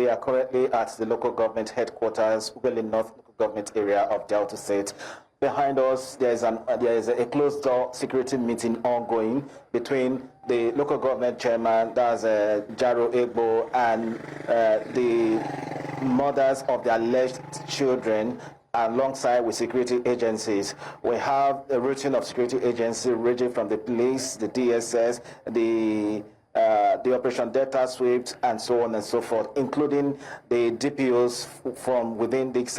We are currently at the local government headquarters, Ughelli North local government area of Delta State. Behind us, there is a closed-door security meeting ongoing between the local government chairman, that's Agbarho, and the mothers of the alleged children, alongside with security agencies. We have a routine of security agencies ranging from the police, the DSS, the Operation Delta Swift, and so on and so forth, including the DPOs from within these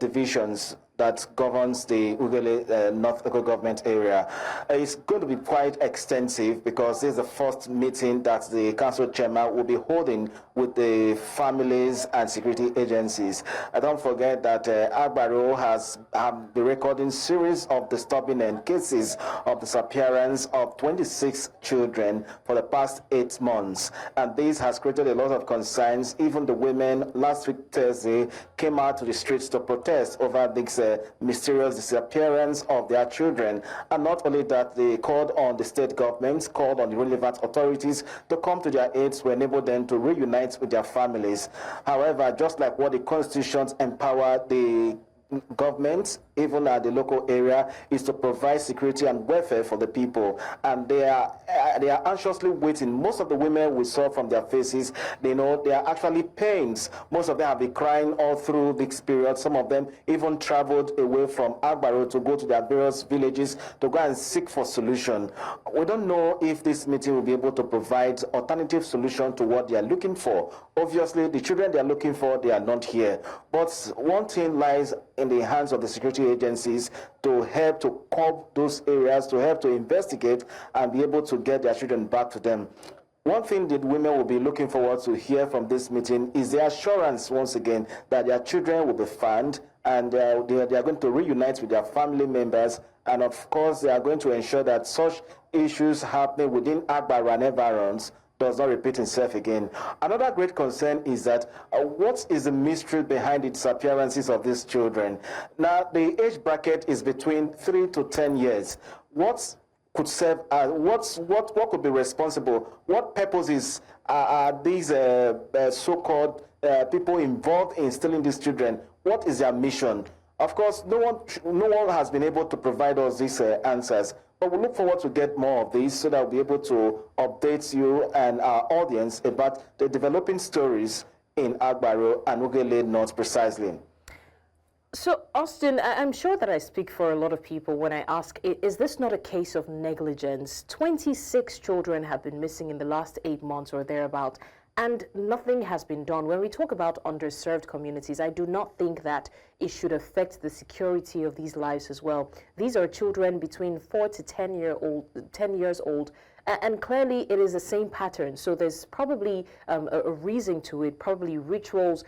divisions that governs the Ughelli North local government area. It's going to be quite extensive because this is the first meeting that the council chairman will be holding with the families and security agencies. Don't forget that Agbarho has been recording series of disturbing cases of disappearance of 26 children for the past 8 months. And this has created a lot of concerns. Even the women last week Thursday came out to the streets to protest over this mysterious disappearance of their children. And not only that, they called on the state governments, called on the relevant authorities to come to their aid to enable them to reunite with their families. However, just like what the constitutions empower the government, even at the local area, is to provide security and welfare for the people, and they are anxiously waiting. Most of the women we saw from their faces, they know they are actually pains. Most of them have been crying all through this period. Some of them even traveled away from Agbarho to go to their various villages to go and seek for solution. We don't know if this meeting will be able to provide alternative solution to what they are looking for. Obviously, the children they are looking for, they are not here. But one thing lies in the hands of the security agencies to help to curb those areas, to help to investigate and be able to get their children back to them. One thing that women will be looking forward to hear from this meeting is the assurance, once again, that their children will be found and they are going to reunite with their family members. And of course, they are going to ensure that such issues happening within Agbarho and environs does not repeat itself again. Another great concern is that what is the mystery behind the disappearances of these children? Now, the age bracket is between 3 to 10 years. What could serve as, what could be responsible? What purposes are these so-called people involved in stealing these children? What is their mission? Of course, no one has been able to provide us these answers. But we look forward to get more of these so that we'll be able to update you and our audience about the developing stories in Agbarho and Ughelli North precisely. So, Austin, I'm sure that I speak for a lot of people when I ask, is this not a case of negligence? 26 children have been missing in the last 8 months or thereabout, and nothing has been done. When we talk about underserved communities, I do not think that it should affect the security of these lives as well. These are children between 4 to 10 years old, and clearly it is the same pattern. So there's probably a reason to it, probably rituals,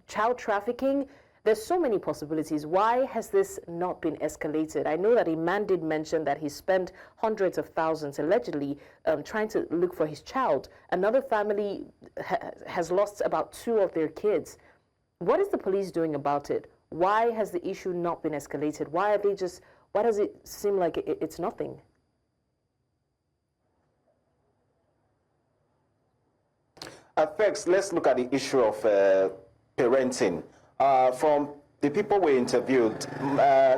child trafficking. There's so many possibilities. Why has this not been escalated? I know that a man did mention that he spent hundreds of thousands allegedly trying to look for his child. Another family has lost about 2 of their kids. What is the police doing about it? Why has the issue not been escalated? Why does it seem like it's nothing? First, let's look at the issue of parenting. From the people we interviewed,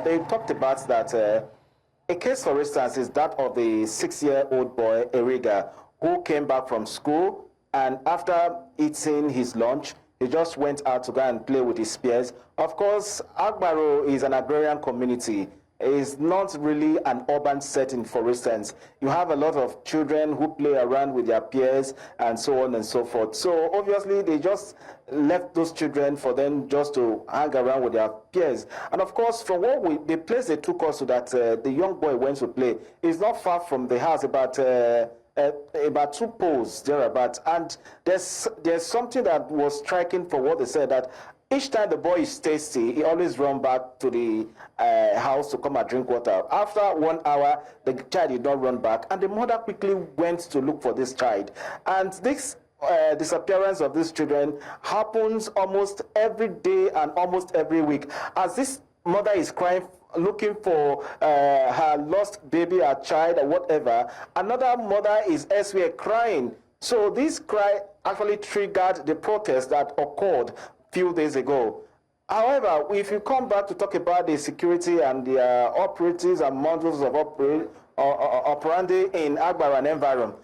they talked about that a case, for instance, is that of the 6-year-old boy, Eriga, who came back from school, and after eating his lunch, he just went out to go and play with his peers. Of course, Agbarho is an agrarian community. It's not really an urban setting, for instance. You have a lot of children who play around with their peers and so on and so forth. So obviously they just left those children for them just to hang around with their peers. And of course, from the place they took us to that the young boy went to play is not far from the house, about 2 poles thereabout. And there's something that was striking for what they said, that each time the boy is thirsty, he always runs back to the house to come and drink water. After 1 hour, the child did not run back, and the mother quickly went to look for this child. And this disappearance of these children happens almost every day and almost every week. As this mother is crying, looking for her lost baby, her child, or whatever, another mother is elsewhere crying So this cry actually triggered the protest that occurred a few days ago. However, if you come back to talk about the security and the operatives and models of operandi in Agbarho and environment,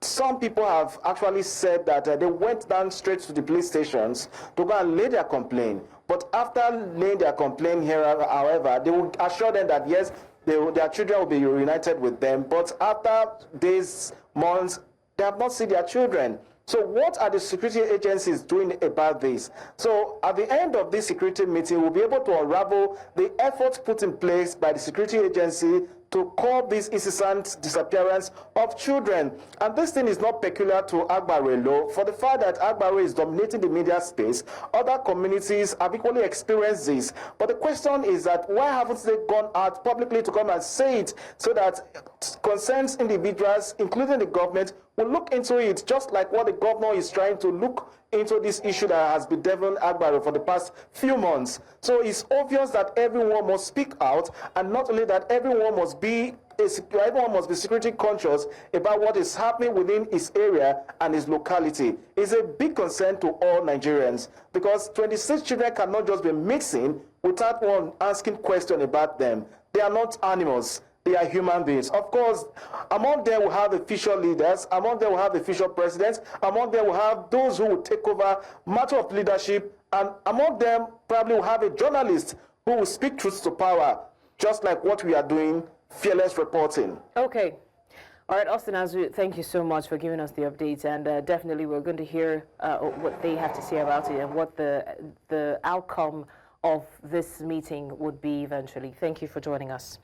some people have actually said that they went down straight to the police stations to go and lay their complaint. But after laying their complaint here, however, they will assure them that yes, their children will be reunited with them. But after days, months, they have not seen their children. So what are the security agencies doing about this? So at the end of this security meeting, we'll be able to unravel the efforts put in place by the security agency to curb this incessant disappearance of children. And this thing is not peculiar to Agbarho alone. For the fact that Agbarho is dominating the media space, other communities have equally experienced this. But the question is that why haven't they gone out publicly to come and say it so that concerned individuals, including the government, will look into it, just like what the governor is trying to look into this issue that has been deviling Agbarho for the past few months. So it's obvious that everyone must speak out, and not only that, everyone must be security conscious about what is happening within his area and his locality. It's a big concern to all Nigerians, because 26 children cannot just be mixing without one asking questions about them. They are not animals. They are human beings. Of course, among them we have official leaders, among them we have official presidents, among them we have those who will take over matter of leadership, and among them probably we have a journalist who will speak truth to power, just like what we are doing, fearless reporting. Okay. All right, Austin Azu, thank you so much for giving us the updates, and definitely we're going to hear what they have to say about it and what the outcome of this meeting would be eventually. Thank you for joining us.